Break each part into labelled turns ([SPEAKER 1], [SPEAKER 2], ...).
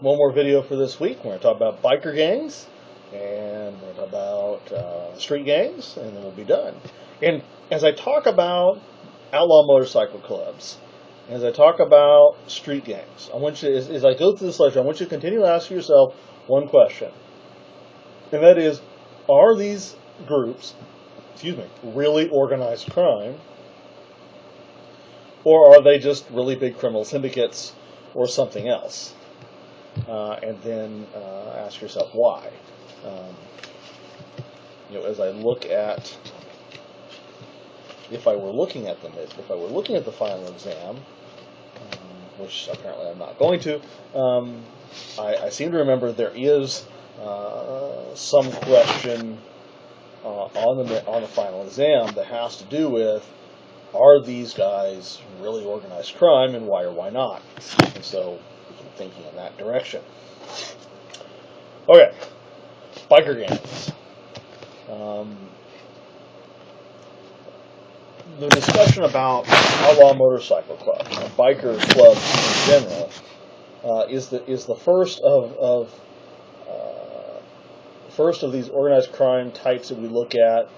[SPEAKER 1] one more video for this week. We're going to talk about biker gangs, and we're going to talk about street gangs, and then we'll be done. And as I talk about outlaw motorcycle clubs, as I talk about street gangs, I want you, as I go through this lecture, I want you to continue to ask yourself one question, and that is, are these groups, really organized crime, or are they just really big criminal syndicates or something else? And then ask yourself why. As I look at, if I were looking at the final exam, which apparently I'm not going to, I seem to remember there is some question on the final exam that has to do with, are these guys really organized crime, and why or why not? And so I'm thinking in that direction. Okay, biker gangs. The discussion about outlaw motorcycle clubs, biker clubs in general, is the first of these organized crime types that we look at,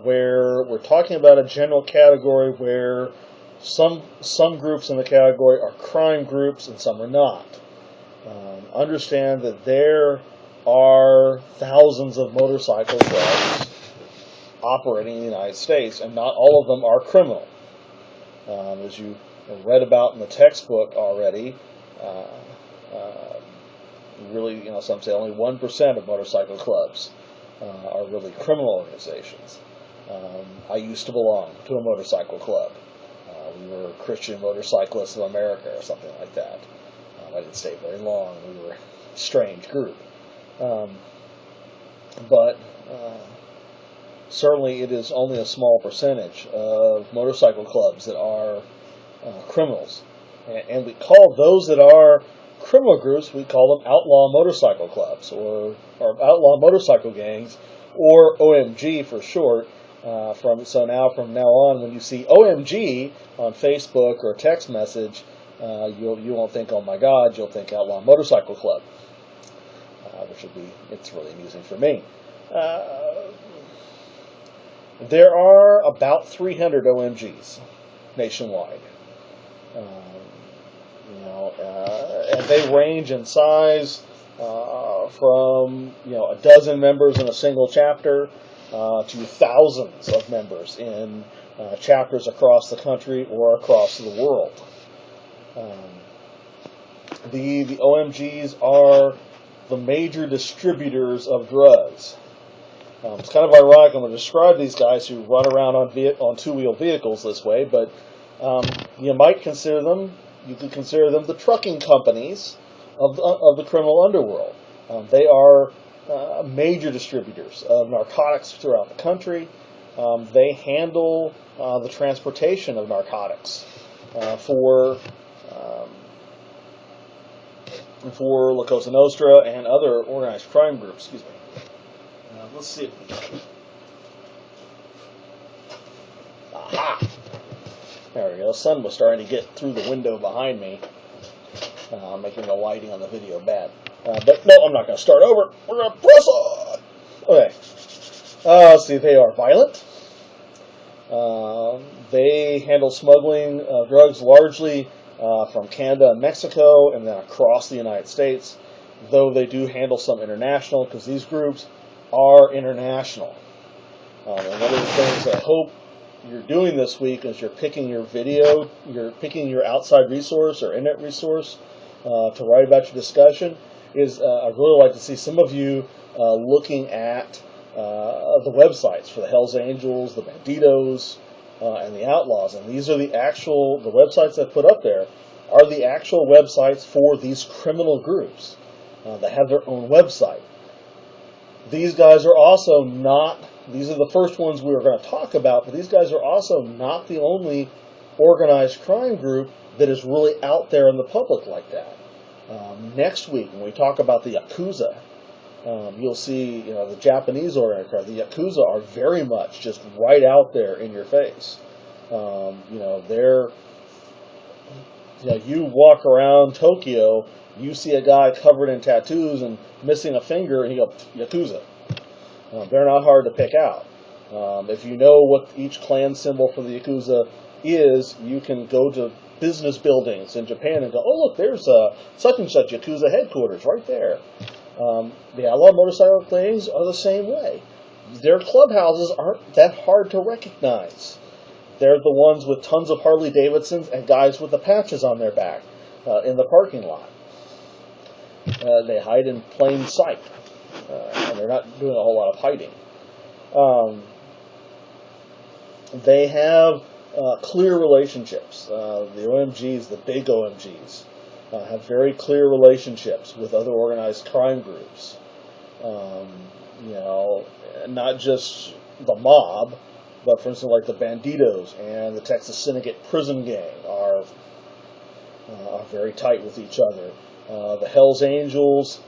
[SPEAKER 1] where we're talking about a general category where some groups in the category are crime groups and some are not. Understand that there are thousands of motorcycle clubs operating in the United States, and not all of them are criminal. As you read about in the textbook already, really, some say only 1% of motorcycle clubs are really criminal organizations. I used to belong to a motorcycle club. We were Christian Motorcyclists of America or something like that. I didn't stay very long. We were a strange group. But certainly it is only a small percentage of motorcycle clubs that are criminals. And we call those that are criminal groups, we call them outlaw motorcycle clubs, or outlaw motorcycle gangs, or OMG for short. From now on, when you see OMG on Facebook or a text message, you won't think, oh my God, you'll think outlaw motorcycle club, it's really amusing for me. There are about 300 OMGs nationwide. And they range in size from a dozen members in a single chapter to thousands of members in chapters across the country or across the world. The OMGs are the major distributors of drugs. It's kind of ironic. I'm going to describe these guys who run around on two-wheel vehicles this way, but you could consider them the trucking companies of the criminal underworld. They are major distributors of narcotics throughout the country. They handle the transportation of narcotics for La Cosa Nostra and other organized crime groups. Excuse me. Let's see if we can. Aha! There we go. The sun was starting to get through the window behind me, making the lighting on the video bad. But no, I'm not going to start over. We're going to press on! Okay. Let's see. They are violent. They handle smuggling drugs largely from Canada and Mexico and then across the United States, though they do handle some international, because these groups are international. And one of the things I hope you're doing this week is you're picking your outside resource or internet resource to write about your discussion. I'd really like to see some of you looking at the websites for the Hells Angels, the Bandidos, and the Outlaws. And these are the websites I put up there are the actual websites for these criminal groups. They have their own website. These guys are also not, these are the first ones we are going to talk about, but these guys are also not the only organized crime group that is really out there in the public like that. Next week, when we talk about the Yakuza, you'll see, the Japanese organized crime, the Yakuza are very much just right out there in your face. You walk around Tokyo, you see a guy covered in tattoos and missing a finger, and you go, Yakuza. They're not hard to pick out. If you know what each clan symbol for the Yakuza is, you can go to business buildings in Japan and go, oh, look, there's such and such Yakuza headquarters right there. The Outlaw Motorcycle Gangs are the same way. Their clubhouses aren't that hard to recognize. They're the ones with tons of Harley Davidsons and guys with the patches on their back in the parking lot. They hide in plain sight, and they're not doing a whole lot of hiding. They have clear relationships. The OMGs, the big OMGs, have very clear relationships with other organized crime groups. Not just the mob, but for instance, like the Banditos and the Texas Syndicate Prison Gang are very tight with each other. The Hells Angels,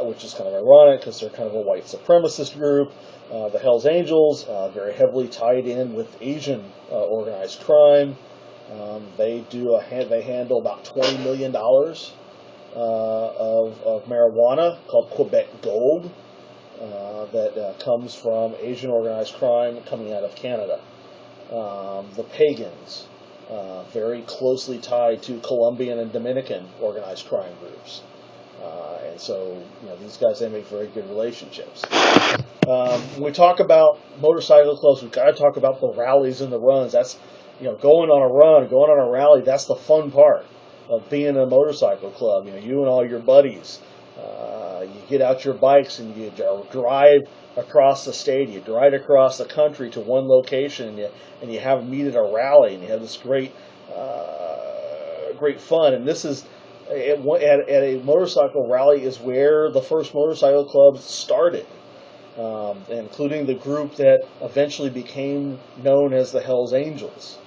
[SPEAKER 1] which is kind of ironic because they're kind of a white supremacist group. The Hells Angels, very heavily tied in with Asian organized crime. They handle about $20 million of marijuana called Quebec Gold that comes from Asian organized crime coming out of Canada. The Pagans, very closely tied to Colombian and Dominican organized crime groups. And so, these guys, they make very good relationships. When we talk about motorcycle clubs, we've got to talk about the rallies and the runs. That's, going on a run, going on a rally, that's the fun part of being in a motorcycle club. You and all your buddies, you get out your bikes and you drive across the state, you drive across the country to one location, and you have meet at a rally, and you have this great fun. And this is at a motorcycle rally is where the first motorcycle clubs started, including the group that eventually became known as the Hells Angels,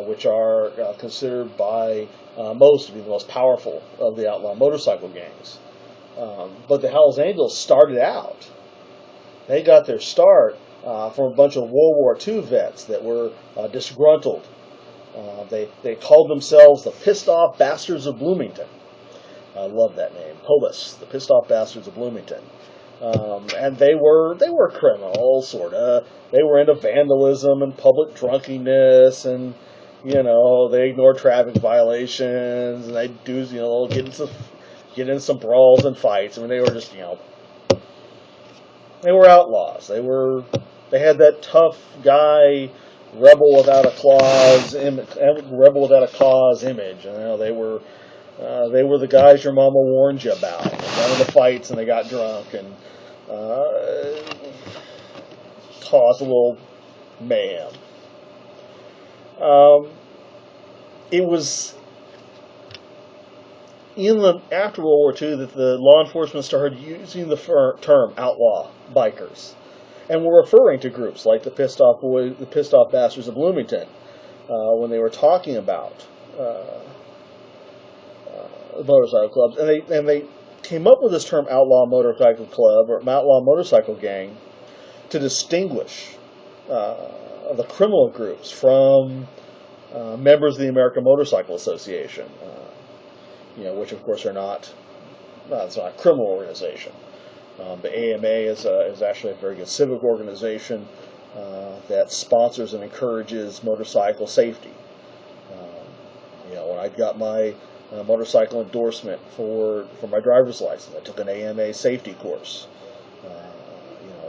[SPEAKER 1] which are considered by most to be the most powerful of the outlaw motorcycle gangs. But the Hells Angels started out. They got their start from a bunch of World War II vets that were disgruntled. They called themselves the Pissed Off Bastards of Bloomington. I love that name, POBUS, the Pissed Off Bastards of Bloomington. And they were criminals, sort of. They were into vandalism and public drunkenness, and they ignored traffic violations, and they do get into some brawls and fights. I mean, they were just they were outlaws. They had that tough guy, rebel without a cause image. They were the guys your mama warned you about. They got into fights and they got drunk and caused a little mayhem. It was after World War II that the law enforcement started using the term outlaw bikers, and were referring to groups like the Pissed Off Bastards of Bloomington when they were talking about motorcycle clubs, and they came up with this term outlaw motorcycle club or outlaw motorcycle gang to distinguish the criminal groups from members of the American Motorcycle Association, which of course are not. It's not a criminal organization. The AMA is actually a very good civic organization that sponsors and encourages motorcycle safety. When I got my motorcycle endorsement for my driver's license, I took an AMA safety course,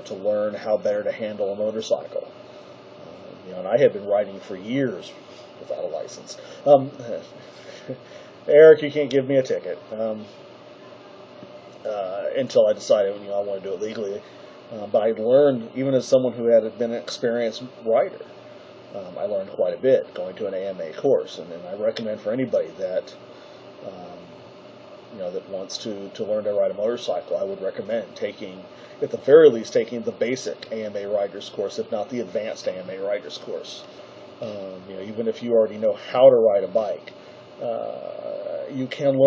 [SPEAKER 1] to learn how better to handle a motorcycle. And I had been riding for years without a license. Eric, you can't give me a ticket. Until I decided, I want to do it legally. But I learned, even as someone who had been an experienced rider, I learned quite a bit going to an AMA course. And I recommend for anybody that, that wants to learn to ride a motorcycle, I would recommend at the very least, taking the basic AMA riders course, if not the advanced AMA riders course. Even if you already know how to ride a bike, you can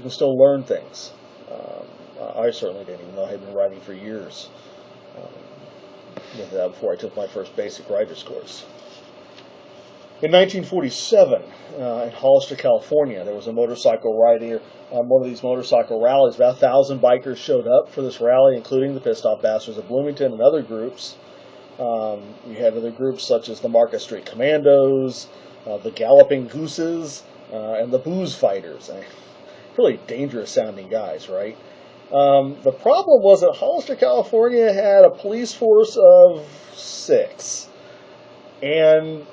[SPEAKER 1] still learn things. I certainly did, even though I had been riding for years before I took my first basic rider's course. In 1947, in Hollister, California, there was a motorcycle riding, one of these motorcycle rallies. About 1,000 bikers showed up for this rally, including the Pissed Off Bastards of Bloomington and other groups. You had other groups such as the Market Street Commandos, the Galloping Gooses, and the Booze Fighters. Really dangerous sounding guys, right? The problem was that Hollister, California had a police force of 6, and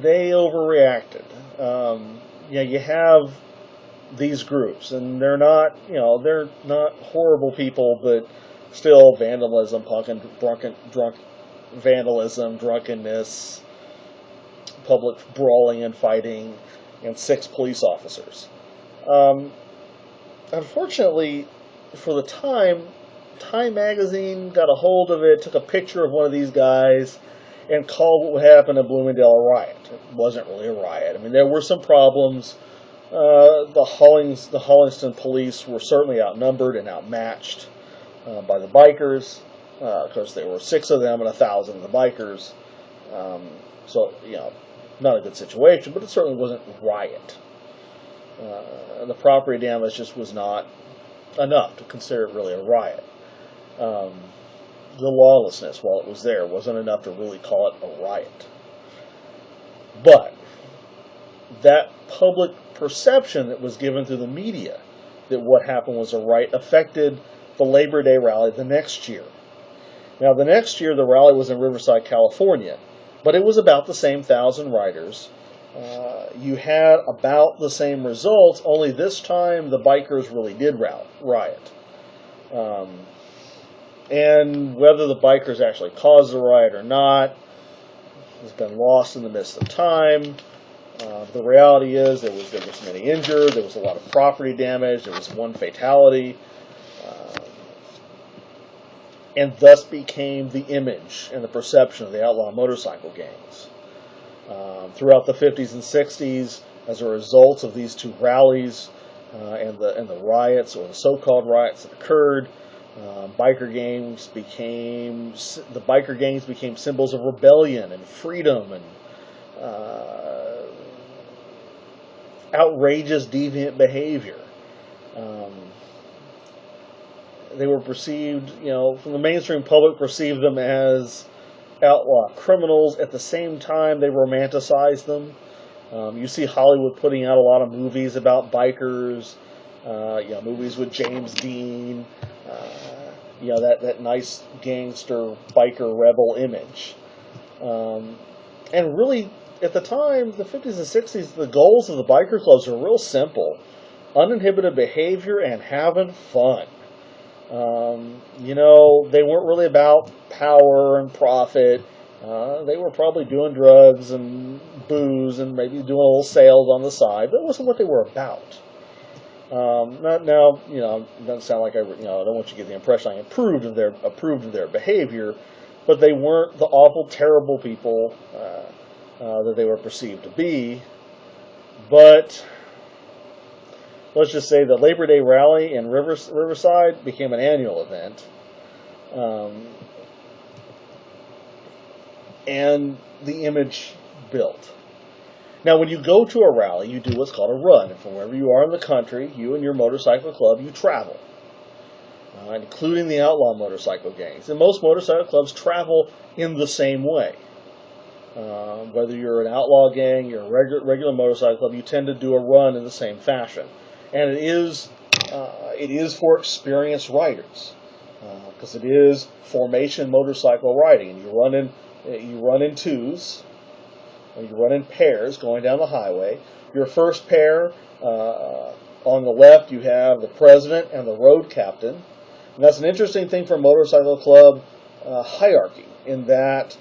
[SPEAKER 1] they overreacted. You have these groups, and they're not horrible people, but still vandalism, drunk vandalism, drunkenness, public brawling and fighting, and 6 police officers. Unfortunately, for the Time magazine got a hold of it, took a picture of one of these guys, and called what happened in Bloomingdale a riot. It wasn't really a riot. I mean, there were some problems. The Hollingston police were certainly outnumbered and outmatched by the bikers. Of course, there were 6 of them and 1,000 of the bikers. So, not a good situation, but it certainly wasn't a riot. The property damage just was not enough to consider it really a riot. The lawlessness, while it was there, wasn't enough to really call it a riot. But that public perception that was given through the media that what happened was a riot affected the Labor Day rally the next year. Now, the next year, the rally was in Riverside, California, but it was about the same 1,000 riders. You had about the same results, only this time the bikers really did riot. And whether the bikers actually caused the riot or not has been lost in the midst of time. The reality is there was many injured, there was a lot of property damage, there was 1 fatality, and thus became the image and the perception of the outlaw motorcycle gangs. Throughout the 50s and 60s, as a result of these 2 rallies and the riots, or the so-called riots that occurred, biker gangs became symbols of rebellion and freedom and outrageous, deviant behavior. They were perceived, from the mainstream public, perceived them as outlaw criminals. At the same time, they romanticized them. You see Hollywood putting out a lot of movies about bikers, movies with James Dean, that nice gangster biker rebel image. And really, at the time, the 50s and 60s, the goals of the biker clubs were real simple: uninhibited behavior and having fun. They weren't really about power and profit. They were probably doing drugs and booze and maybe doing a little sales on the side, but it wasn't what they were about. It doesn't sound like I don't want you to get the impression I approved of their behavior, but they weren't the awful, terrible people that they were perceived to be. But let's just say the Labor Day rally in Riverside became an annual event. And the image built. Now, when you go to a rally, you do what's called a run. And from wherever you are in the country, you and your motorcycle club, you travel, including the outlaw motorcycle gangs. And most motorcycle clubs travel in the same way. Whether you're an outlaw gang, you're a regular motorcycle club, you tend to do a run in the same fashion. And it is for experienced riders, because it is formation motorcycle riding, and you run in twos, or you run in pairs going down the highway. Your first pair, on the left, you have the president and the road captain, and that's an interesting thing for motorcycle club hierarchy, in that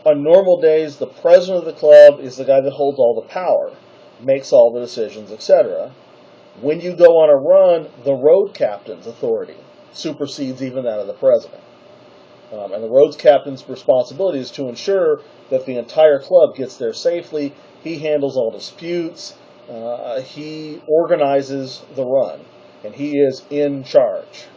[SPEAKER 1] on normal days, the president of the club is the guy that holds all the power, makes all the decisions, etc. When you go on a run, the road captain's authority supersedes even that of the president. And the road captain's responsibility is to ensure that the entire club gets there safely. He handles all disputes. He organizes the run, and he is in charge.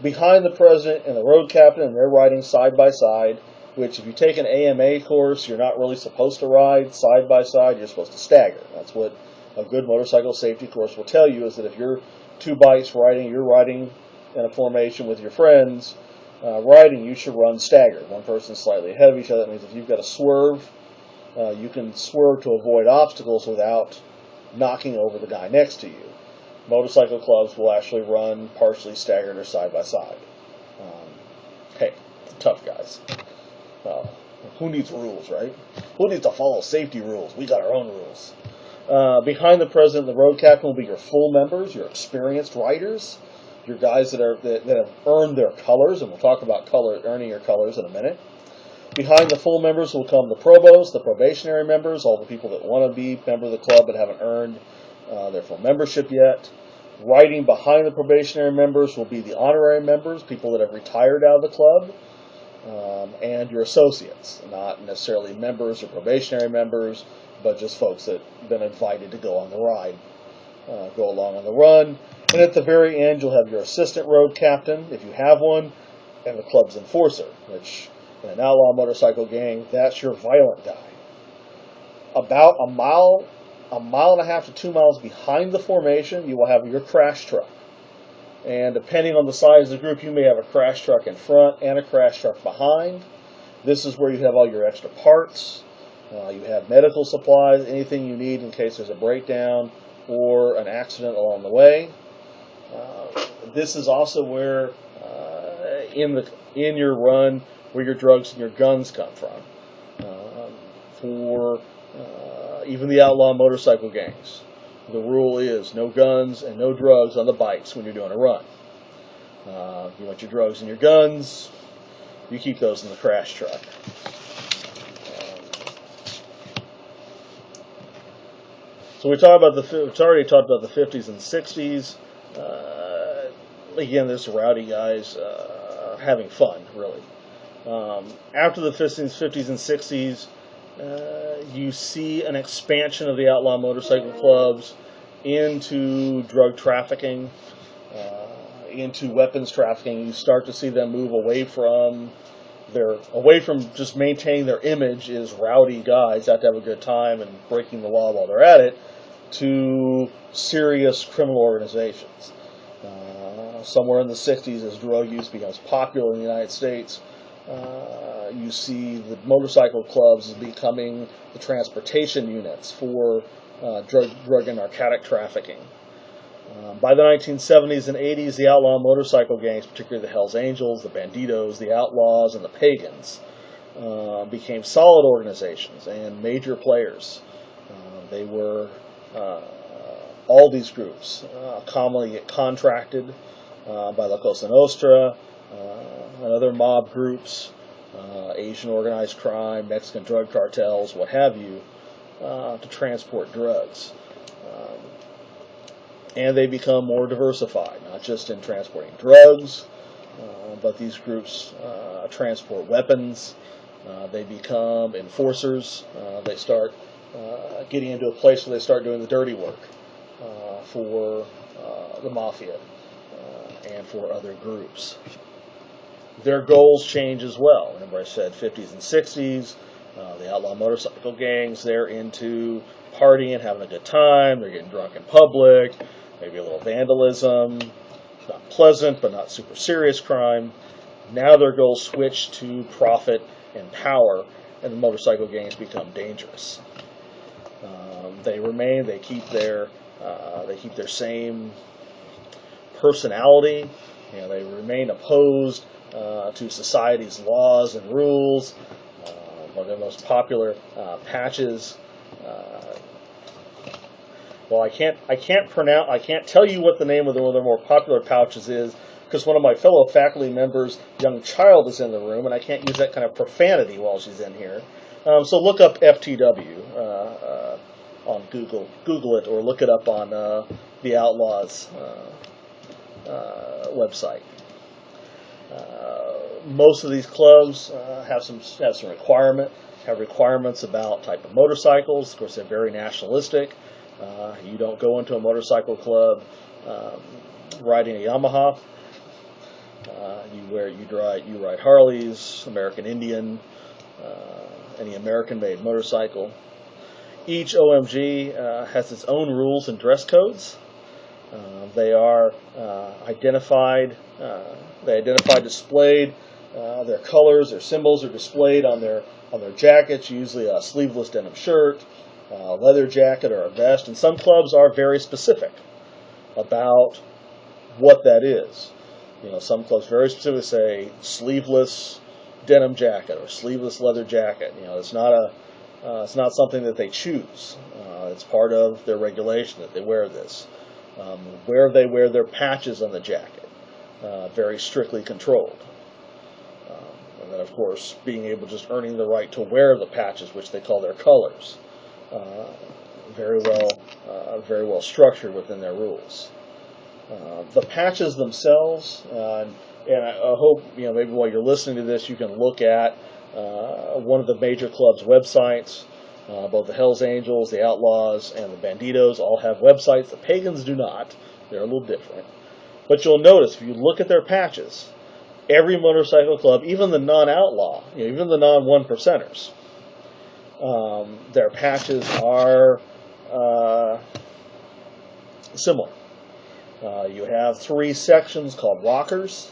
[SPEAKER 1] Behind the president and the road captain, and they're riding side by side, which if you take an AMA course, you're not really supposed to ride side by side, you're supposed to stagger. That's what a good motorcycle safety course will tell you, is that if you're two bikes riding, you're riding in a formation with your friends riding, you should run staggered. One person slightly ahead of each other. That means if you've got to swerve, you can swerve to avoid obstacles without knocking over the guy next to you. Motorcycle clubs will actually run partially staggered or side by side. Hey, tough guys. Who needs rules, right? Who needs to follow safety rules? We got our own rules. Behind the president and the road captain will be your full members, your experienced riders, your guys that have earned their colors, and we'll talk about earning your colors in a minute. Behind the full members will come the provosts, the probationary members, all the people that want to be a member of the club but haven't earned their full membership yet. Riding behind the probationary members will be the honorary members, people that have retired out of the club, and your associates, not necessarily members or probationary members, but just folks that have been invited to go on the ride, go along on the run. And at the very end, you'll have your assistant road captain, if you have one, and the club's enforcer, which in an outlaw motorcycle gang, that's your violent guy. About a mile and a half to 2 miles behind the formation, you will have your crash truck. And depending on the size of the group, you may have a crash truck in front and a crash truck behind. This is where you have all your extra parts. You have medical supplies, anything you need in case there's a breakdown or an accident along the way. This is also where, in your run, where your drugs and your guns come from. For even the outlaw motorcycle gangs, the rule is no guns and no drugs on the bikes when you're doing a run. You want your drugs and your guns, you keep those in the crash truck. So we've already talked about the 50s and 60s. Again, there's rowdy guys having fun, really. After the 50s and 60s, you see an expansion of the outlaw motorcycle clubs into drug trafficking, into weapons trafficking. You start to see them move away from just maintaining their image as rowdy guys out to have a good time and breaking the law while they're at it, to serious criminal organizations. Somewhere in the 60s, as drug use becomes popular in the United States, you see the motorcycle clubs becoming the transportation units for drug and narcotic trafficking. By the 1970s and 80s, the outlaw motorcycle gangs, particularly the Hells Angels, the Bandidos, the Outlaws, and the Pagans, became solid organizations and major players. They were, all these groups commonly get contracted by La Cosa Nostra and other mob groups, Asian organized crime, Mexican drug cartels, what have you, to transport drugs. And they become more diversified, not just in transporting drugs, but these groups transport weapons. They become enforcers. They start getting into a place where they start doing the dirty work for the mafia and for other groups. Their goals change as well. Remember I said 50s and 60s, the outlaw motorcycle gangs, they're into partying, having a good time, they're getting drunk in public, maybe a little vandalism, not pleasant but not super serious crime. Now their goals switch to profit and power, and the motorcycle gangs become dangerous. They keep their same personality. They remain opposed to society's laws and rules. One of their most popular patches. Well, I can't tell you what the name of one of their more popular pouches is, because one of my fellow faculty members' young child is in the room, and I can't use that kind of profanity while she's in here. So look up FTW on Google. Google it, or look it up on the Outlaws website. Most of these clubs have some requirements about type of motorcycles. Of course, they're very nationalistic. You don't go into a motorcycle club riding a Yamaha. You ride Harleys, American Indian, any American-made motorcycle. Each OMG has its own rules and dress codes. They are identified, displayed. Their colors, their symbols are displayed on their jackets, usually a sleeveless denim shirt, a leather jacket, or a vest. And some clubs are very specific about what that is. Some clubs very specifically say sleeveless denim jacket or sleeveless leather jacket. It's not something that they choose. It's part of their regulation that they wear this. Where they wear their patches on the jacket, very strictly controlled. And then, of course, being able just earning the right to wear the patches, which they call their colors, very well structured within their rules. The patches themselves, and I hope maybe while you're listening to this, you can look at one of the major clubs' websites. Both the Hells Angels, the Outlaws, and the Banditos all have websites. The Pagans do not. They're a little different. But you'll notice, if you look at their patches, every motorcycle club, even the non-outlaw, even the non-one percenters, their patches are similar. You have 3 sections called rockers.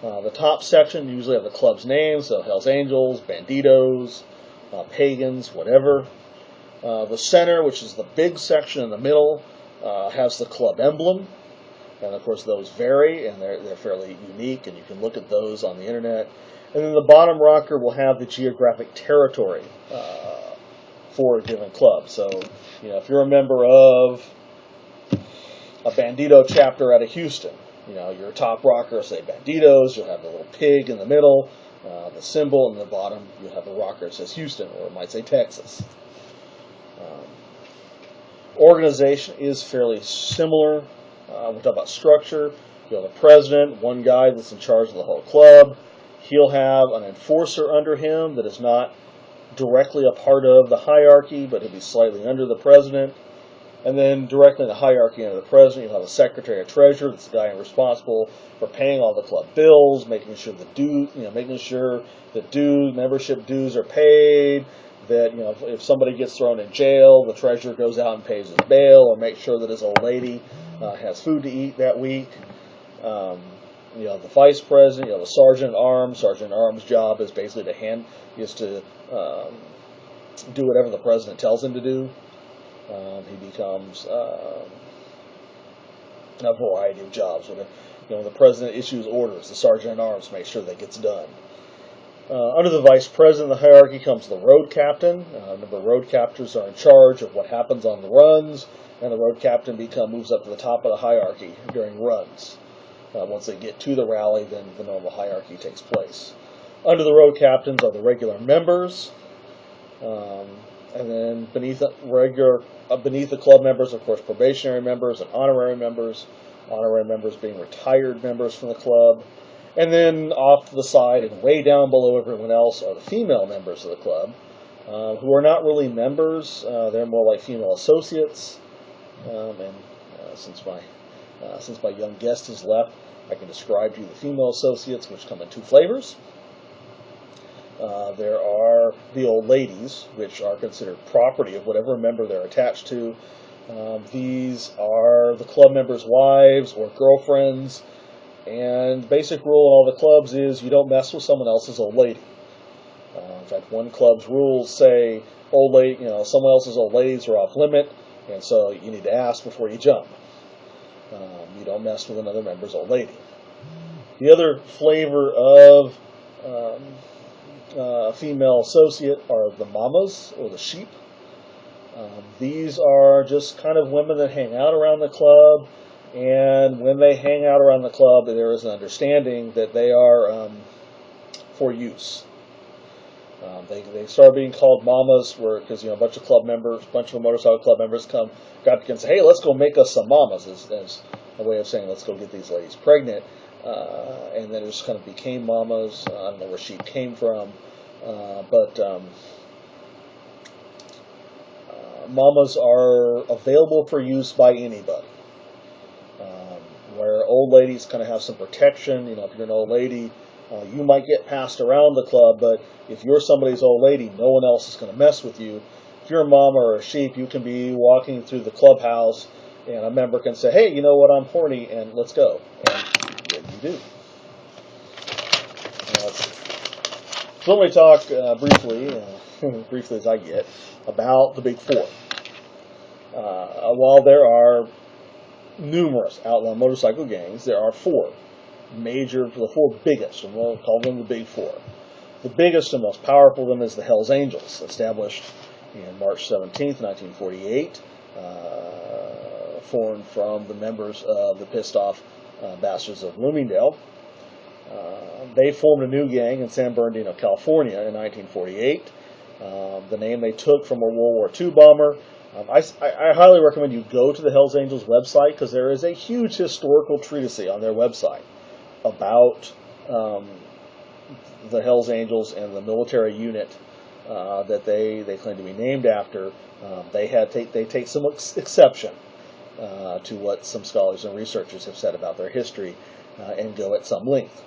[SPEAKER 1] The top section usually have the club's name, so Hells Angels, Banditos, Pagans, whatever. The center, which is the big section in the middle, has the club emblem. And of course those vary, and they're fairly unique, and you can look at those on the internet. And then the bottom rocker will have the geographic territory for a given club. So, if you're a member of a Bandito chapter out of Houston, your top rocker will say Banditos, you'll have the little pig in the middle, the symbol, and the bottom you'll have the rocker that says Houston, or it might say Texas. Organization is fairly similar. We talk about structure. You have the president, one guy that's in charge of the whole club. He'll have an enforcer under him that is not directly a part of the hierarchy, but he'll be slightly under the president. And then directly in the hierarchy under the president, you'll have a secretary or treasurer. That's the guy responsible for paying all the club bills, making sure that membership dues are paid. That if somebody gets thrown in jail, the treasurer goes out and pays his bail, or makes sure that his old lady has food to eat that week. The vice president, the sergeant at arms. Sergeant at arms' job is basically to do whatever the president tells him to do. He becomes a variety of jobs. When the president issues orders, the sergeant at arms makes sure that gets done. Under the vice president, the hierarchy comes the road captain. The road captains are in charge of what happens on the runs, and the road captain moves up to the top of the hierarchy during runs. Once they get to the rally, then the normal hierarchy takes place. Under the road captains are the regular members, and then beneath the club members, of course, probationary members and honorary members. Honorary members being retired members from the club. And then off to the side and way down below everyone else are the female members of the club, who are not really members. They're more like female associates. Since my young guest has left, I can describe to you the female associates, which come in 2 flavors. There are the old ladies, which are considered property of whatever member they're attached to. These are the club members' wives or girlfriends. And the basic rule in all the clubs is you don't mess with someone else's old lady. In fact, one club's rules say someone else's old ladies are off limit, and so you need to ask before you jump. You don't mess with another member's old lady. The other flavor of female associate are the mamas, or the sheep. These are just kind of women that hang out around the club. And when they hang out around the club, there is an understanding that they are for use. They started being called mamas because a bunch of motorcycle club members got together and say, "Hey, let's go make us some mamas," as a way of saying, "Let's go get these ladies pregnant." And then it just kind of became mamas. I don't know where sheep came from, but mamas are available for use by anybody. Where old ladies kind of have some protection. If you're an old lady, You might get passed around the club, but if you're somebody's old lady, no one else is going to mess with you. If you're a mama or a sheep, you can be walking through the clubhouse, and a member can say, "Hey, you know what? I'm horny, and let's go." And then you do. So let me talk briefly, briefly as I get, about the Big Four. While there are numerous outlaw motorcycle gangs, there are the four biggest, and we'll call them the Big Four. The biggest and most powerful of them is the Hells Angels, established in March 17th, 1948, formed from the members of the Pissed Off Bastards of Bloomingdale. They formed a new gang in San Bernardino, California in 1948. The name they took from a World War II bomber. I highly recommend you go to the Hells Angels website, because there is a huge historical treatise on their website about the Hells Angels and the military unit that they claim to be named after. They take some exception to what some scholars and researchers have said about their history, and go at some length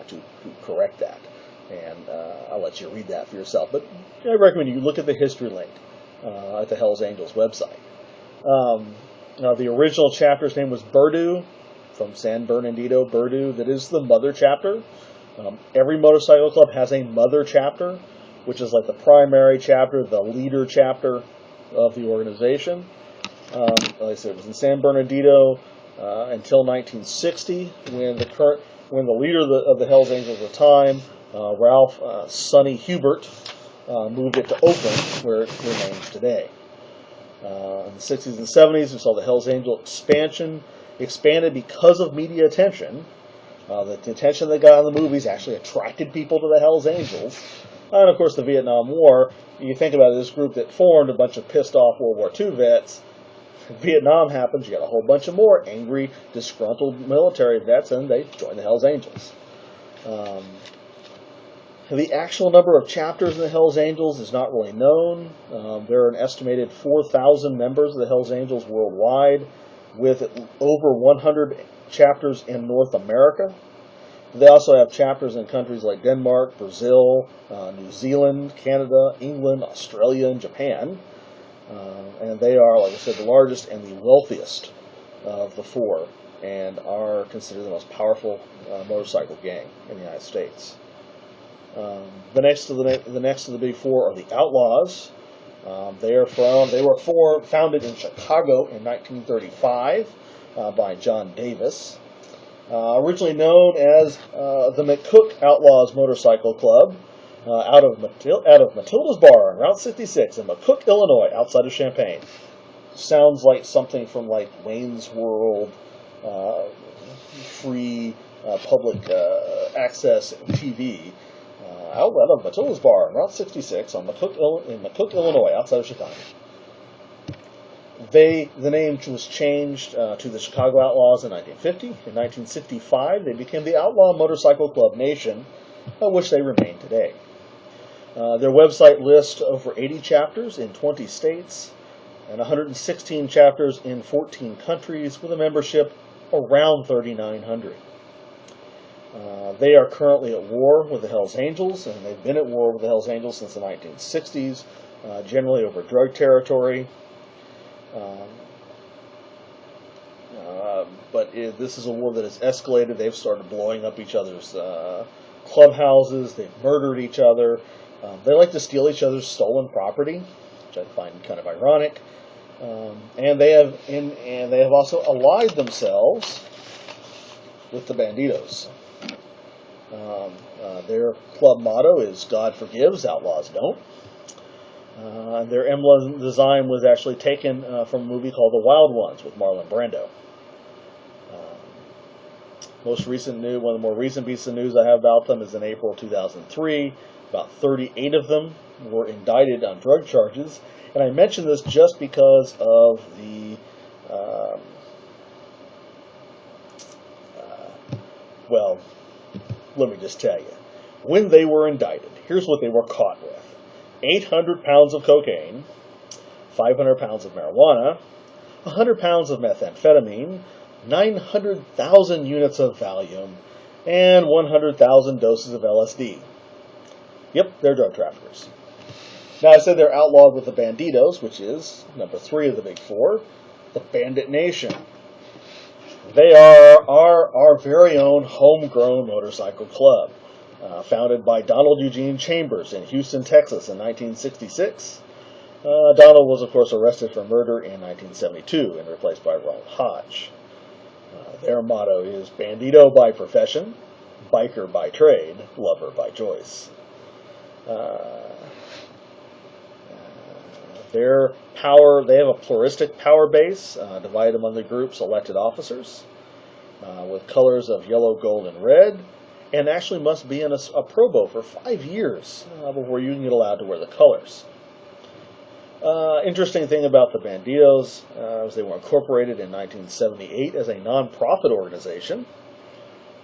[SPEAKER 1] to correct that. And I'll let you read that for yourself. But I recommend you look at the history link at the Hells Angels website. Now, the original chapter's name was Burdu, from San Bernardino, Burdu. That is the mother chapter. Every motorcycle club has a mother chapter, which is like the primary chapter, the leader chapter of the organization. Like I said, it was in San Bernardino until 1960, when the leader of the Hells Angels at the time, Ralph Sonny Hubert, moved it to Oakland, where it remains today. In the 60s and 70s, we saw the Hells Angel expanded because of media attention. The attention they got in the movies actually attracted people to the Hells Angels. And, of course, the Vietnam War. You think about this group that formed a bunch of pissed-off World War II vets. Vietnam happens, you got a whole bunch of more angry, disgruntled military vets, and they join the Hells Angels. The actual number of chapters in the Hells Angels is not really known. There are an estimated 4,000 members of the Hells Angels worldwide, with over 100 chapters in North America. They also have chapters in countries like Denmark, Brazil, New Zealand, Canada, England, Australia, and Japan. And they are, like I said, the largest and the wealthiest of the four, and are considered the most powerful motorcycle gang in the United States. The next of the Big Four are the Outlaws. They were founded in Chicago in 1935 by John Davis. Originally known as the McCook Outlaws Motorcycle Club, out of Matilda's Bar on Route 66 in McCook, Illinois, outside of Champaign. Sounds like something from like Wayne's World, free public access TV. Outlet of Matilda's Bar on Route 66 in McCook, Illinois, outside of Chicago. The name was changed to the Chicago Outlaws in 1950. In 1965, they became the Outlaw Motorcycle Club Nation, which they remain today. Their website lists over 80 chapters in 20 states and 116 chapters in 14 countries, with a membership around 3,900. They are currently at war with the Hells Angels, and they've been at war with the Hells Angels since the 1960s, generally over drug territory. But this is a war that has escalated. They've started blowing up each other's clubhouses. They've murdered each other. They like to steal each other's stolen property, which I find kind of ironic. And they have also allied themselves with the Bandidos. Their club motto is "God forgives, outlaws don't." Their emblem design was actually taken from a movie called The Wild Ones with Marlon Brando. One of the more recent pieces of news I have about them is in April 2003. About 38 of them were indicted on drug charges, and I mention this just because of the let me just tell you. When they were indicted, here's what they were caught with: 800 pounds of cocaine, 500 pounds of marijuana, 100 pounds of methamphetamine, 900,000 units of Valium, and 100,000 doses of LSD. Yep, they're drug traffickers. Now, I said they're outlawed with the Bandidos, which is number 3 of the big 4, the Bandit Nation. They are our very own homegrown motorcycle club, founded by Donald Eugene Chambers in Houston, Texas in 1966. Donald was, of course, arrested for murder in 1972 and replaced by Ronald Hodge. Their motto is Bandito by profession, biker by trade, lover by choice. Their power, they have a pluralistic power base divided among the group's elected officers with colors of yellow, gold, and red, and actually must be in a probo for 5 years before you can get allowed to wear the colors. Interesting thing about the Bandidos is they were incorporated in 1978 as a non-profit organization,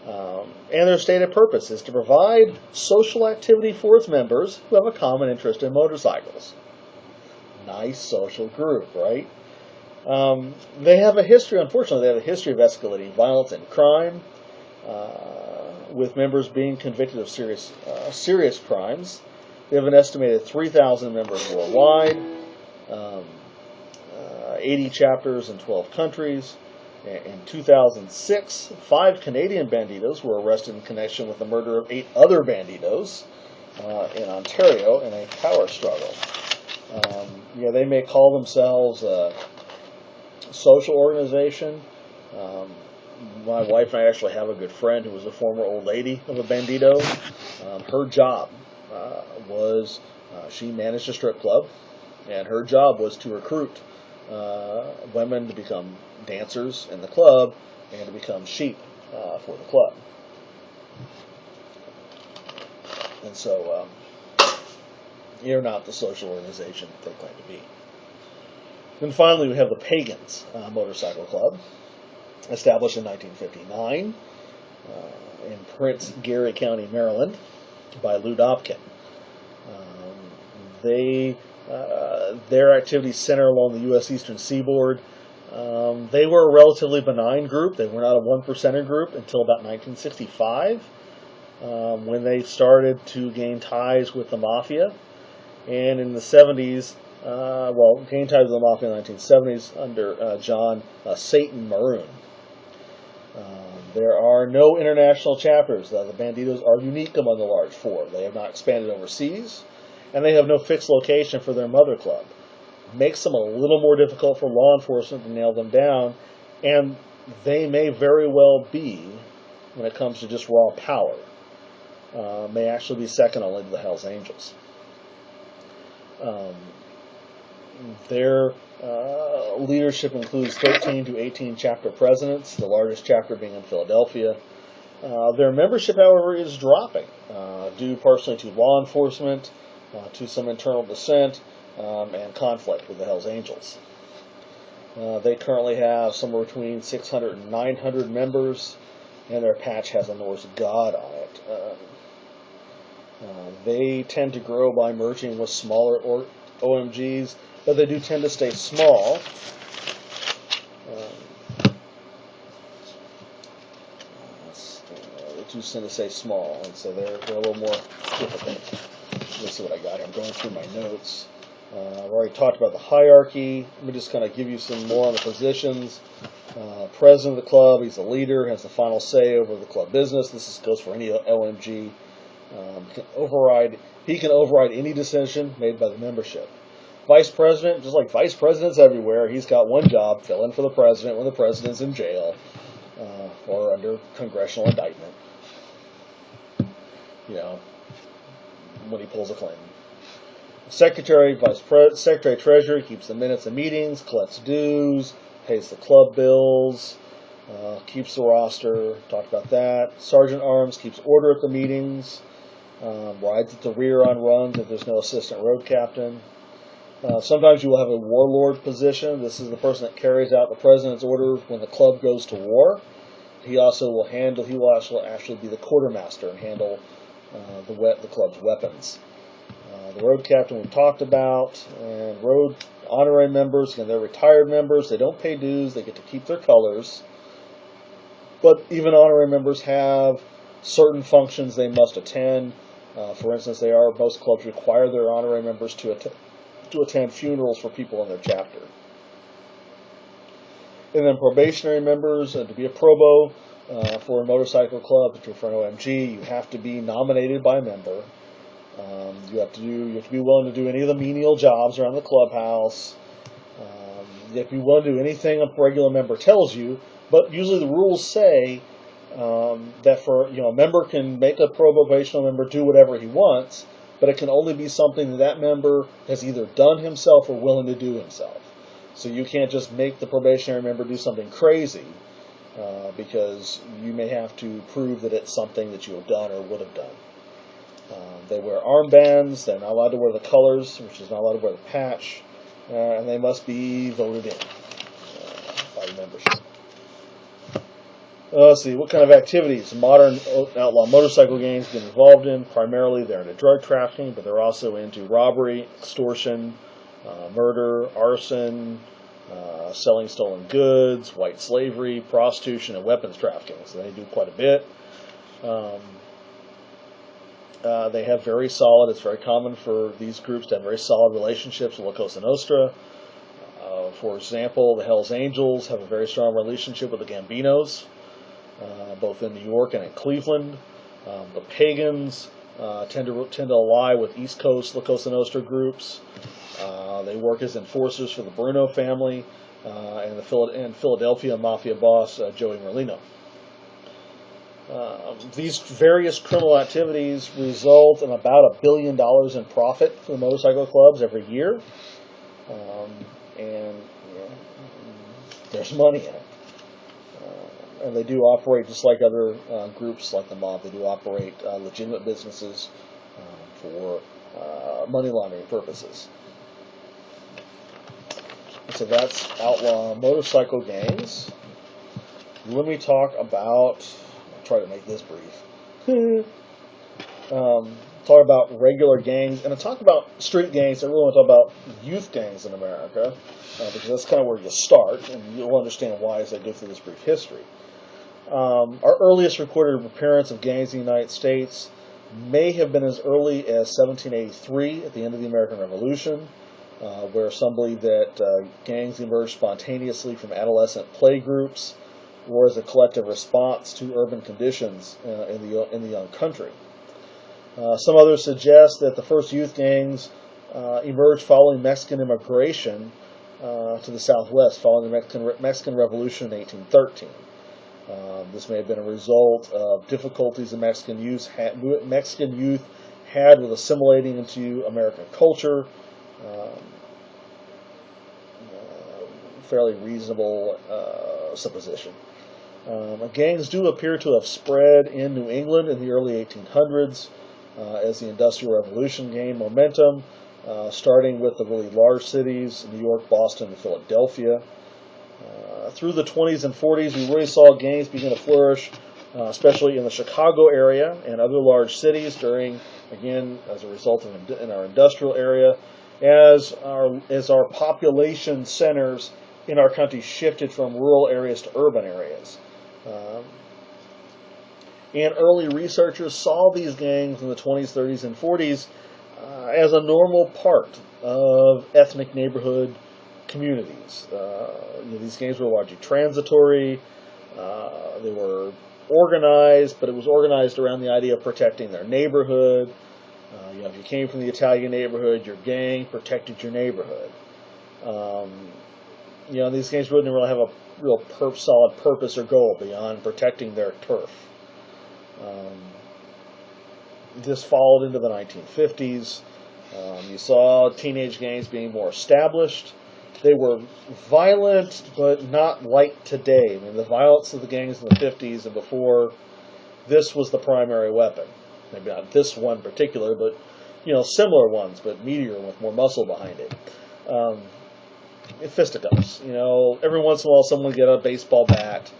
[SPEAKER 1] and their stated purpose is to provide social activity for its members who have a common interest in motorcycles. Nice social group, right? They have a history, unfortunately, they have a history of escalating violence and crime, with members being convicted of serious crimes. They have an estimated 3,000 members worldwide, 80 chapters in 12 countries. In 2006, 5 Canadian Bandidos were arrested in connection with the murder of 8 other Bandidos in Ontario in a power struggle. They may call themselves a social organization. My wife and I actually have a good friend who was a former old lady of a Bandito. Her job was, she managed a strip club, and her job was to recruit women to become dancers in the club and to become sheep for the club. And so you're not the social organization they claim to be. Then finally, we have the Pagans Motorcycle Club, established in 1959 in Prince Geary County, Maryland, by Lou Dobkin. Their activities center along the U.S. Eastern Seaboard. They were a relatively benign group. They were not a one-percenter group until about 1965, when they started to gain ties with the Mafia. And in the 70s, gained ties with the Mafia in the 1970s under John Satan Maroon. There are no international chapters. The Bandidos are unique among the large 4. They have not expanded overseas, and they have no fixed location for their mother club. Makes them a little more difficult for law enforcement to nail them down, and they may very well be, when it comes to just raw power, may actually be second only to the Hells Angels. Their leadership includes 13 to 18 chapter presidents, the largest chapter being in Philadelphia. Their membership, however, is dropping, due partially to law enforcement, to some internal dissent, and conflict with the Hells Angels. They currently have somewhere between 600 and 900 members, and their patch has a Norse god on it. They tend to grow by merging with smaller OMGs, but they do tend to stay small. They do tend to stay small, and so they're a little more difficult. Let's see what I got here. I'm going through my notes. I've already talked about the hierarchy. Let me just kind of give you some more on the positions. President of the club, he's the leader, has the final say over the club business. This goes for any OMG. He can override any decision made by the membership. Vice president, just like vice presidents everywhere, he's got one job: fill in for the president when the president's in jail or under congressional indictment. When he pulls a Clinton. Secretary, secretary, treasurer keeps the minutes of meetings, collects dues, pays the club bills, keeps the roster. Talked about that. Sergeant Arms keeps order at the meetings. Rides at the rear on runs if there's no assistant road captain. Sometimes you will have a warlord position. This is the person that carries out the president's order when the club goes to war. He will actually be the quartermaster and handle the club's weapons. The road captain we talked about, and road honorary members, again, they're retired members. They don't pay dues. They get to keep their colors. But even honorary members have certain functions they must attend. For instance, most clubs require their honorary members to attend funerals for people in their chapter. And then probationary members, to be a probo for a motorcycle club, for an OMG, you have to be nominated by a member. You have to be willing to do any of the menial jobs around the clubhouse. You have to be willing to do anything a regular member tells you. But usually the rules say that a member can make a probational member do whatever he wants, but it can only be something that member has either done himself or willing to do himself. So you can't just make the probationary member do something crazy, because you may have to prove that it's something that you have done or would have done. They wear armbands. They're not allowed to wear the colors, which is not allowed to wear the patch, and they must be voted in by membership. Let's see, what kind of activities modern outlaw motorcycle gangs get involved in? Primarily, they're into drug trafficking, but they're also into robbery, extortion, murder, arson, selling stolen goods, white slavery, prostitution, and weapons trafficking. So they do quite a bit. They have it's very common for these groups to have very solid relationships with La Cosa Nostra. For example, the Hells Angels have a very strong relationship with the Gambinos, both in New York and in Cleveland. The Pagans tend to ally with East Coast La Cosa Nostra groups. They work as enforcers for the Bruno family and Philadelphia Mafia boss Joey Merlino. These various criminal activities result in about $1 billion in profit for the motorcycle clubs every year, and there's money in it. And they do operate just like other groups like the mob. They do operate legitimate businesses for money laundering purposes. So that's outlaw motorcycle gangs. Let me talk about, I'll try to make this brief, talk about regular gangs, and to talk about street gangs, I really want to talk about youth gangs in America, because that's kind of where you start, and you'll understand why as I go through this brief history. Our earliest recorded appearance of gangs in the United States may have been as early as 1783 at the end of the American Revolution, where some believe that gangs emerged spontaneously from adolescent play groups or as a collective response to urban conditions in the young country. Some others suggest that the first youth gangs emerged following Mexican immigration to the Southwest, following the Mexican Revolution in 1813. This may have been a result of difficulties the Mexican youth had with assimilating into American culture. Fairly reasonable supposition. Gangs do appear to have spread in New England in the early 1800s as the Industrial Revolution gained momentum, starting with the really large cities, New York, Boston, and Philadelphia. Through the 20s and 40s, we really saw gangs begin to flourish, especially in the Chicago area and other large cities as a result of in our industrial area, as our population centers in our country shifted from rural areas to urban areas. And early researchers saw these gangs in the 20s, 30s, and 40s as a normal part of ethnic neighborhood communities. These gangs were largely transitory. They were organized, but it was organized around the idea of protecting their neighborhood. If you came from the Italian neighborhood, your gang protected your neighborhood. These gangs didn't really have a real solid purpose or goal beyond protecting their turf. This followed into the 1950s. You saw teenage gangs being more established. They were violent, but not like today. The violence of the gangs in the 50s and before, this was the primary weapon. Maybe not this one in particular, but similar ones, but meatier with more muscle behind it. Fisticuffs. Every once in a while, someone would get a baseball bat.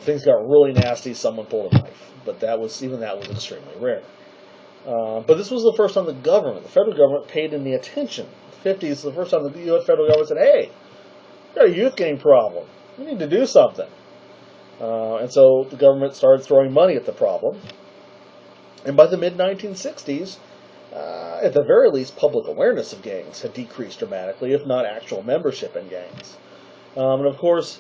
[SPEAKER 1] Things got really nasty. Someone pulled a knife, but that was extremely rare. But this was the first time the federal government, paid any attention. The 50s, the first time the U.S. federal government said, "Hey, we got a youth gang problem. We need to do something." And so the government started throwing money at the problem. And by the mid-1960s, at the very least, public awareness of gangs had decreased dramatically, if not actual membership in gangs. And of course,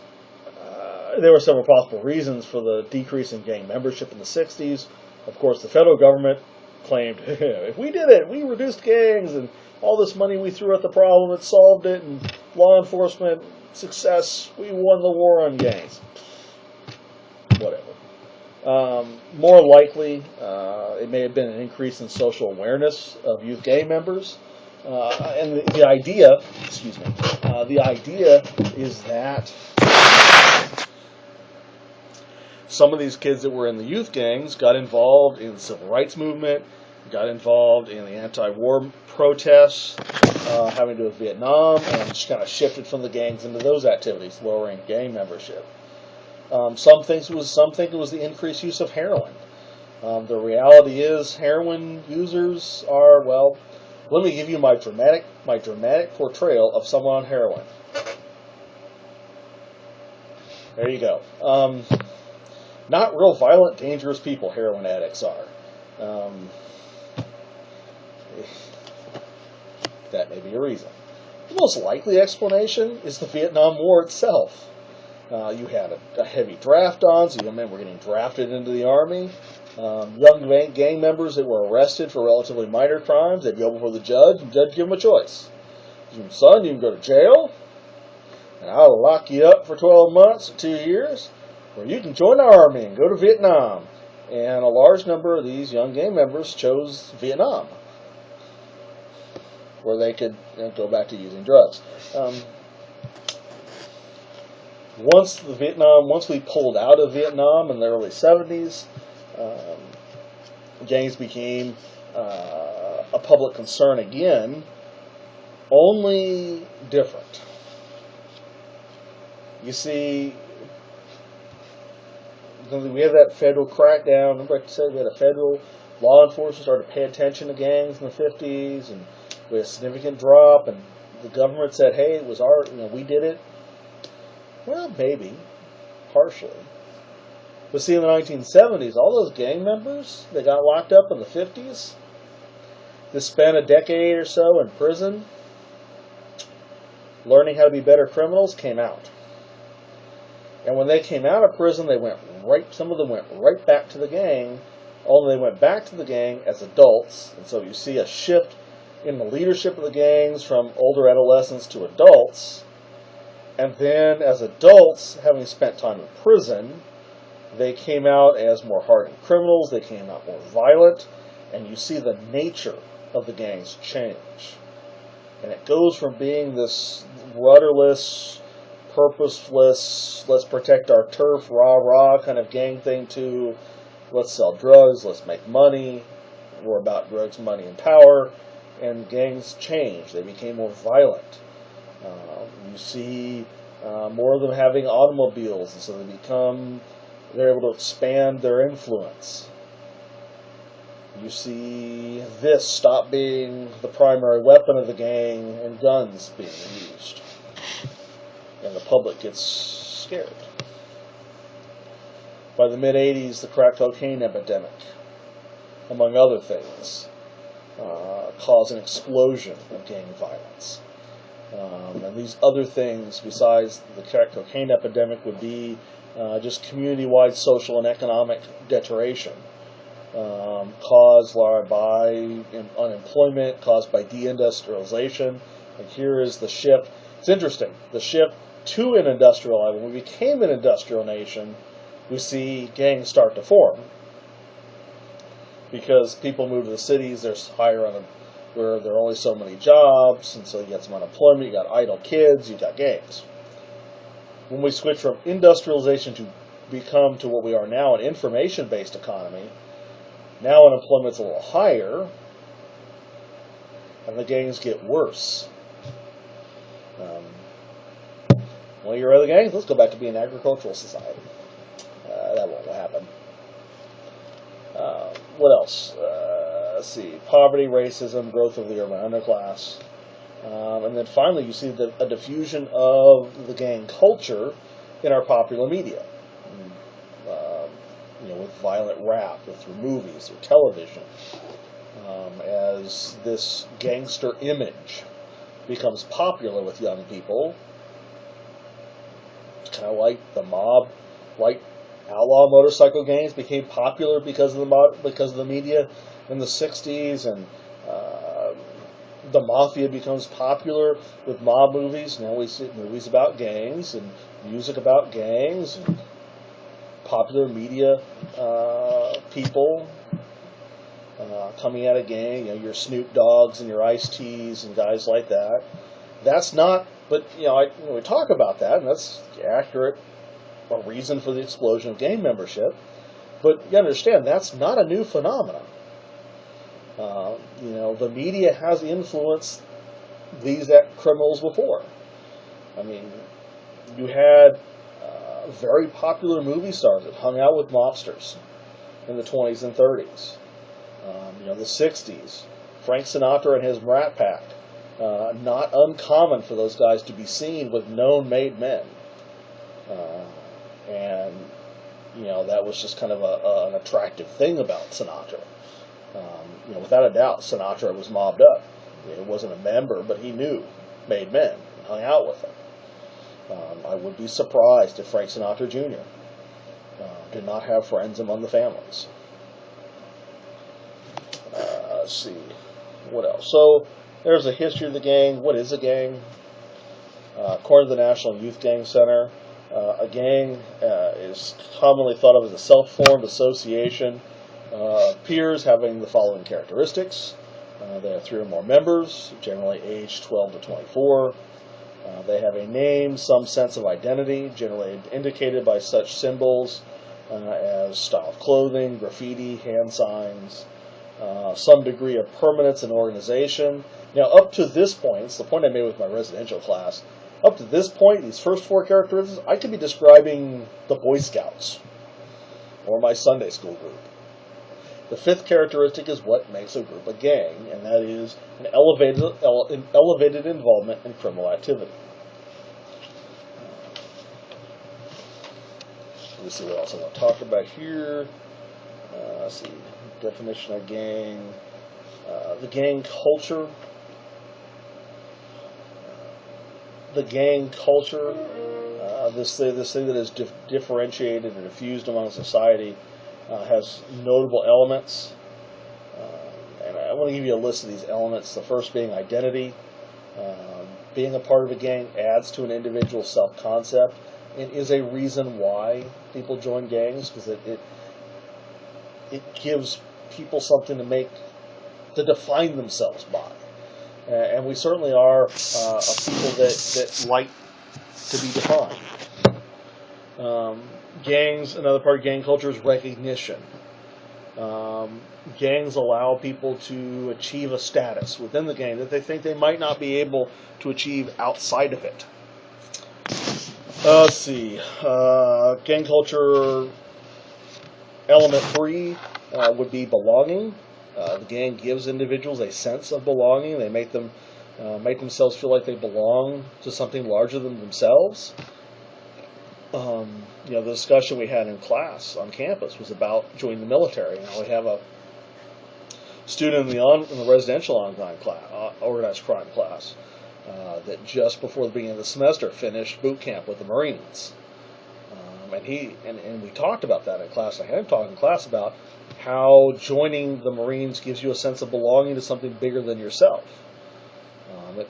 [SPEAKER 1] there were several possible reasons for the decrease in gang membership in the 60s. Of course, the federal government claimed, if we did it, we reduced gangs, and all this money we threw at the problem, it solved it, and law enforcement, success, we won the war on gangs. Whatever. More likely, it may have been an increase in social awareness of youth gang members. And the idea, the idea is that some of these kids that were in the youth gangs got involved in the civil rights movement, got involved in the anti-war protests having to do with Vietnam, and just kind of shifted from the gangs into those activities, lowering gang membership. Some think it was the increased use of heroin. The reality is, heroin users are, well, let me give you my dramatic portrayal of someone on heroin. There you go. Not real violent, dangerous people, heroin addicts are. That may be a reason. The most likely explanation is the Vietnam War itself. You had a heavy draft on, so young men were getting drafted into the Army. Young gang members that were arrested for relatively minor crimes, they'd go before the judge, and the judge give them a choice. Son, you can go to jail, and I'll lock you up for 12 months or 2 years, or you can join the Army and go to Vietnam. And a large number of these young gang members chose Vietnam, where they could go back to using drugs. Once we pulled out of Vietnam in the early 70s, gangs became a public concern again, only different. You see, we have that federal crackdown. Remember I said we had a federal law enforcement started to pay attention to gangs in the 50s, and we had a significant drop, and the government said, hey, it was we did it. Well, maybe, partially. But see, in the 1970s, all those gang members that got locked up in the 50s, that spent a decade or so in prison, learning how to be better criminals, came out. And when they came out of prison, some of them went right back to the gang, only they went back to the gang as adults. And so you see a shift in the leadership of the gangs from older adolescents to adults. And then as adults, having spent time in prison, they came out as more hardened criminals, they came out more violent, and you see the nature of the gangs change. And it goes from being this rudderless, purposeless, let's protect our turf, rah-rah kind of gang thing to let's sell drugs, let's make money, we're about drugs, money, and power, and gangs changed. They became more violent. You see more of them having automobiles, and so they're able to expand their influence. You see this stop being the primary weapon of the gang and guns being used. And the public gets scared. By the mid-'80s, the crack cocaine epidemic, among other things, caused an explosion of gang violence. And these other things, besides the crack cocaine epidemic, would be just community-wide social and economic deterioration caused by unemployment, caused by deindustrialization. And here is the shift. It's interesting. The shift to an industrial level. When we became an industrial nation, we see gangs start to form. Because people move to the cities, there's where there are only so many jobs, and so you got some unemployment, you got idle kids, you got gangs. When we switch from industrialization to what we are now, an information-based economy, now unemployment's a little higher, and the gangs get worse. Well, you're out of the gangs, let's go back to being an agricultural society. That won't happen. What else? Let's see. Poverty, racism, growth of the urban underclass. And then finally, you see a diffusion of the gang culture in our popular media. with violent rap, or through movies or television, as this gangster image becomes popular with young people. It's kind of like the mob, like outlaw motorcycle gangs became popular because of the media in the '60s, and uh, the mafia becomes popular with mob movies. Now we see movies about gangs and music about gangs and popular media people coming out of gang. Your Snoop Dogs and your Ice-T's and guys like that. That's not, but we talk about that, and that's accurate, a reason for the explosion of gang membership. But you understand that's not a new phenomenon. The media has influenced these criminals before. I mean, you had very popular movie stars that hung out with mobsters in the 20s and 30s. The 60s. Frank Sinatra and his Rat Pack. Not uncommon for those guys to be seen with known made men. And that was just kind of an attractive thing about Sinatra. Without a doubt, Sinatra was mobbed up. He wasn't a member, but he knew made men and hung out with them. I would be surprised if Frank Sinatra Jr. Did not have friends among the families. Let's see. What else? So, there's a history of the gang. What is a gang? According to the National Youth Gang Center, a gang is commonly thought of as a self-formed association of peers having the following characteristics. They have 3 or more members, generally aged 12 to 24. They have a name, some sense of identity, generally indicated by such symbols as style of clothing, graffiti, hand signs, some degree of permanence and organization. Now, up to this point, it's the point I made with my residential class, up to this point, these first 4 characteristics, I could be describing the Boy Scouts or my Sunday school group. The 5th characteristic is what makes a group a gang, and that is an elevated involvement in criminal activity. Let me see what else I want to talk about here. Let's see, definition of gang. The gang culture. This thing that is differentiated and diffused among society, has notable elements. And I want to give you a list of these elements. The first being identity. Being a part of a gang adds to an individual's self-concept and is a reason why people join gangs, because it gives people something to define themselves by. And we certainly are a people that like to be defined. Gangs, another part of gang culture is recognition. Gangs allow people to achieve a status within the gang that they think they might not be able to achieve outside of it. Let's see. Gang culture element 3 would be belonging. The gang gives individuals a sense of belonging. They make themselves feel like they belong to something larger than themselves. The discussion we had in class on campus was about joining the military. Now we have a student in the residential organized crime class that just before the beginning of the semester finished boot camp with the Marines. And we talked about that in class. I had talked in class about how joining the Marines gives you a sense of belonging to something bigger than yourself.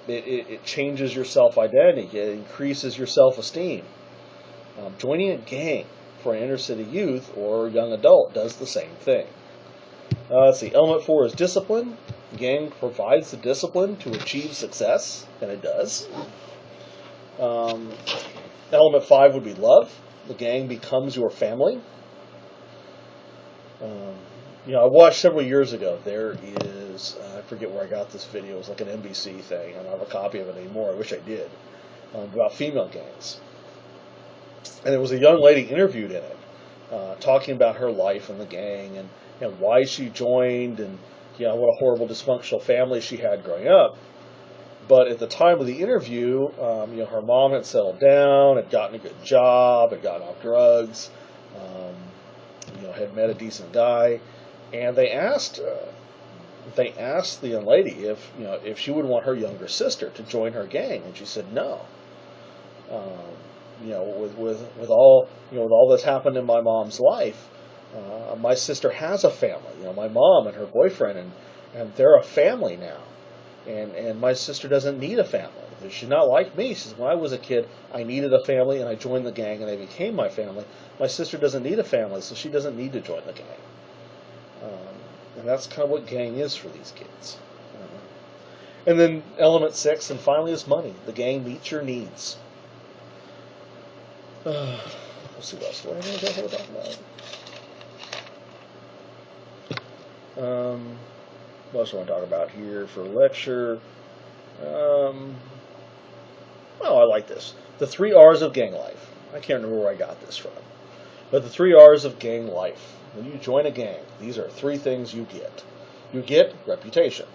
[SPEAKER 1] It changes your self-identity. It increases your self-esteem. Joining a gang for an inner-city youth or young adult does the same thing. Let's see. Element 4 is discipline. The gang provides the discipline to achieve success, and it does. Element 5 would be love. The gang becomes your family. I watched several years ago. There is, I forget where I got this video. It was like an NBC thing. I don't have a copy of it anymore. I wish I did. About female gangs. And there was a young lady interviewed in it, talking about her life in the gang and why she joined and what a horrible dysfunctional family she had growing up. But at the time of the interview, her mom had settled down, had gotten a good job, had gotten off drugs. had met a decent guy, and they asked the young lady if she would want her younger sister to join her gang, and she said no. Um, with all that's happened in my mom's life, my sister has a family. My mom and her boyfriend, and they're a family now. And my sister doesn't need a family. She's not like me. She says, when I was a kid, I needed a family, and I joined the gang, and they became my family. My sister doesn't need a family, so she doesn't need to join the gang. And that's kind of what gang is for these kids. And then element 6, and finally, is money. The gang meets your needs. Let's see what else do I have to talk about. What else do I want to talk about here for lecture? I like this. The 3 R's of gang life. I can't remember where I got this from. But the 3 R's of gang life. When you join a gang, these are 3 things you get. You get reputation.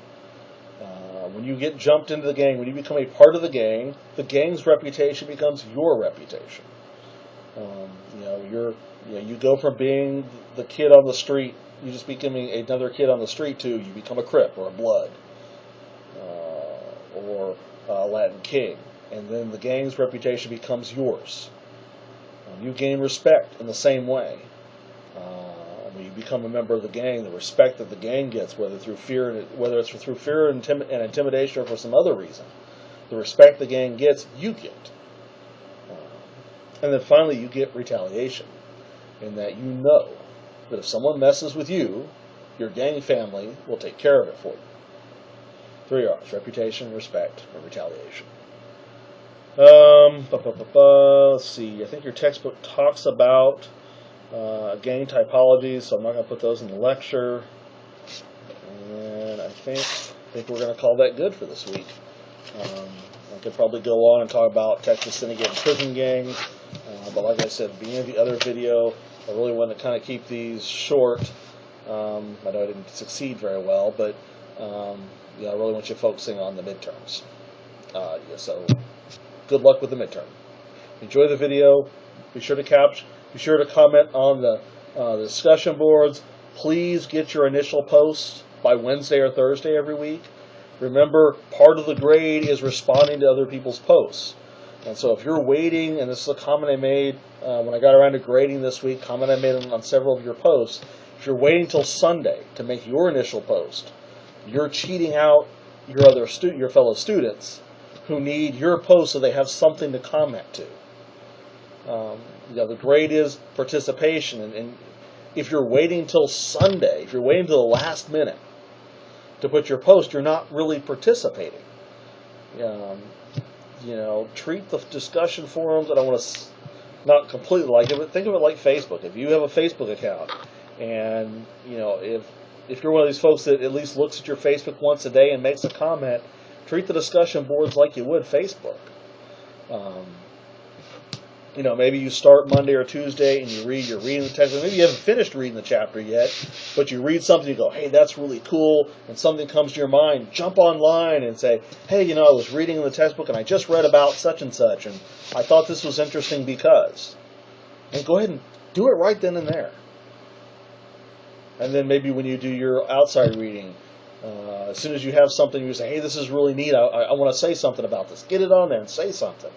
[SPEAKER 1] When you get jumped into the gang, when you become a part of the gang's reputation becomes your reputation. You go from being the kid on the street, you just becoming another kid on the street, to you become a Crip or a Blood or a Latin King, and then the gang's reputation becomes yours. You gain respect in the same way. When you become a member of the gang, the respect that the gang gets, whether it's through fear and intimidation or for some other reason, the respect the gang gets, you get. And then finally, you get retaliation, in that you know that if someone messes with you, your gang family will take care of it for you. 3 R's: reputation, respect, and retaliation. Let's see. I think your textbook talks about gang typologies, so I'm not going to put those in the lecture. And I think we're going to call that good for this week. I could probably go on and talk about Texas syndicate and prison gangs, but like I said at the beginning of the other video, I really want to kind of keep these short. I know I didn't succeed very well, but I really want you focusing on the midterms. So good luck with the midterm. Enjoy the video. Be sure to comment on the discussion boards. Please get your initial posts by Wednesday or Thursday every week. Remember, part of the grade is responding to other people's posts. And so if you're waiting, and this is a comment I made when I got around to grading this week, comment I made on several of your posts, if you're waiting till Sunday to make your initial post, you're cheating out your fellow students who need your post so they have something to comment to. The grade is participation, and if you're waiting till Sunday, if you're waiting till the last minute to put your post, you're not really participating. Treat the discussion forums, and I want to not completely like it, but think of it like Facebook. If you have a Facebook account, and if you're one of these folks that at least looks at your Facebook once a day and makes a comment, treat the discussion boards like you would Facebook. Maybe you start Monday or Tuesday and you're reading the text. Maybe you haven't finished reading the chapter yet, but you read something, you go, hey, that's really cool, and something comes to your mind, jump online and say, hey, I was reading in the textbook and I just read about such and such, and I thought this was interesting because. And go ahead and do it right then and there. And then maybe when you do your outside reading, as soon as you have something, you say, hey, this is really neat, I want to say something about this. Get it on there and say something.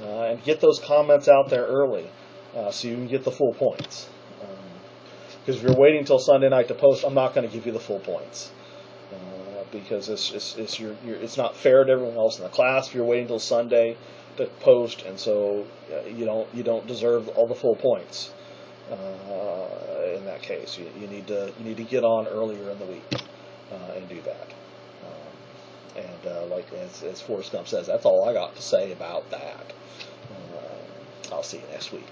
[SPEAKER 1] And get those comments out there early so you can get the full points. Because if you're waiting until Sunday night to post, I'm not going to give you the full points. Because it's not fair to everyone else in the class if you're waiting until Sunday to post, and so you don't deserve all the full points. In that case, you need to get on earlier in the week and do that. Like as Forrest Gump says, that's all I got to say about that. I'll see you next week.